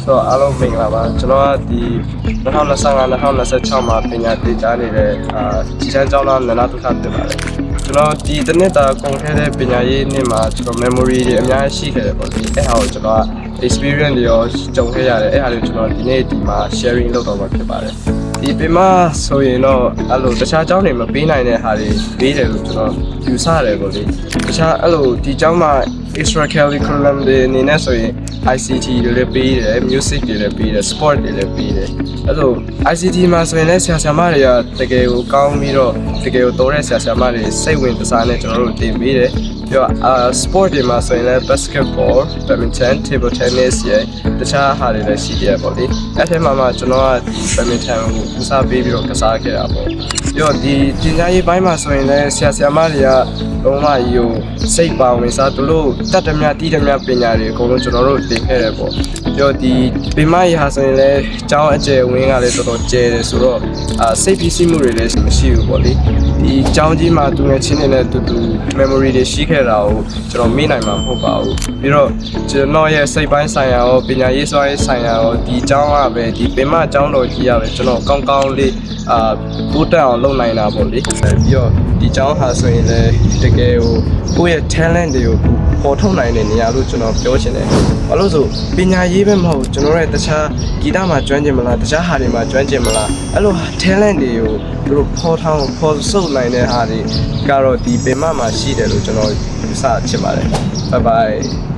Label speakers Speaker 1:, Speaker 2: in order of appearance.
Speaker 1: ဆိုတော့အားလုံးမင်္ဂလာပါကျွန်တော်ကဒီ2025-2026မှာပညာသင်ကြားနေတဲ့ကြီးစန်းကျောင်းသားနန္ဒသုခဖြစ်ပါတယ်ကျွန်တော်ဒီတစ်နှစ်တာကုန်ခဲ့တဲ့ပညာရေးနှစ်မှာကျွန်တော် memory တွေအများကြီးရှိခဲ့တယ်ပေါ့လေအဲ့ဟာကိုကျွန်တော်က experience တွေရောကြုံခဲ့ရတယ်အဲ့ဟာတွေကျွန်တော်ဒီနေ့ဒီမှာ sharing လုပ်တော့မှာဖြစ်ပါတယ်ဒီပင်မဆိုရင်တော့အဲ့လိုတခြားကျောင်းတွေမပေးနိုင်တဲ့ဟာတွေပေးတယ်လို့ကျွန်တော်ယူဆရတယ်ပေါ့လေတခြားအဲ့လိုဒီကျောင်းမှာ extra curriculum တွေအနေနဲ့ဆိုရင် ICT တွေလည်းပေးတယ် music တွေလည်းပေးတယ် sport တွေလည်းပေးတယ်အဲ့လို ICT မှာဆိုရင်လည်းဆရာဆရာမတွေကတကယ်ကိုကောင်းပြီးတော့တကယ်ကိုတော်တဲ့ဆရာဆရာမတွေစိတ်ဝင်စားနဲ့ကျွန်တော်တို့တင်ပေးတယ်ပြီးတော့sport တွေမှာဆိုရင်လည်း basketball badminton table tennis ရဲ့တခြားဟာတွေလည်းရှိတယ်ပေါ့လေအဲ့ထဲမှာမှကျွန်တော်ကဒီ badminton ကိုဦးစားပေးပြီးတော့ကစားခဲ့တာပေါ့ပြီးတော့ဒီပညာရေးပိုင်းမှာဆိုရင်လည်းဆရာဆရာမတွေကလုံးဝကြီးကိုစိတ်ပါဝင်စားသူတို့တတ်သမျှတီးသမျှပညာတွေအကုန်လုံးကျွန်တော်တို့သင်ခဲ့တယ်ပေါ့ပြီးတော့ဒီပင်မရေဟာဆိုရင်လည်းကျောင်းအကျယ်ဝင်းကလည်းတော်တော်ကျယ်တယ်ဆိုတော့စိတ်ဖိစီးမှုတွေလည်းမရှိဘူးပေါ့လေဒီကျောင်းကြီးမှာသူငယ်ချင်းတွေနဲ့တူတူ memory တွေရှိခဲ့တာကိုကျွန်တော်မေ့နိုင်မှာမဟုတ်ပါဘူးပြီးတော့ကျွန်တော်ရဲ့စိတ်ပိုင်းဆိုင်ရာရောပညာရေးစွမ်းရည်ဆိုင်ရာရောဒီကျောင်းကပဲဒီပင်မကျောင်းတော်ကြီးရပဲကျွန်တော်ကောင်းကောင်းလေးပို့တက်အောင်လုပ်နိုင်တာပေါ့လေပြီးတော့ဒီကျောင်းဟာဆိုရင်လည်းတကယ်ကိုယ့်ရဲ့ talent တွေကိုပေါ်ထုတ်နိုင်တဲ့နေရာလို့ကျွန်တော်ပြောချင်တယ်။ဘာလို့ဆိုပညာရေးပဲမဟုတ်ကျွန်တော်ရဲ့တခြားဂီတမှာကျွမ်းကျင်မလားတခြားဟာတွေမှာကျွမ်းကျင်မလားအဲ့လို talent တွေကိုသူတို့ပေါ်ဆုပ်နိုင်တဲ့ဟာတွေကတော့ဒီပင်မမှာရှိတယ်လို့ကျွန်တော်ယူဆချင်ပါတယ်။ Bye bye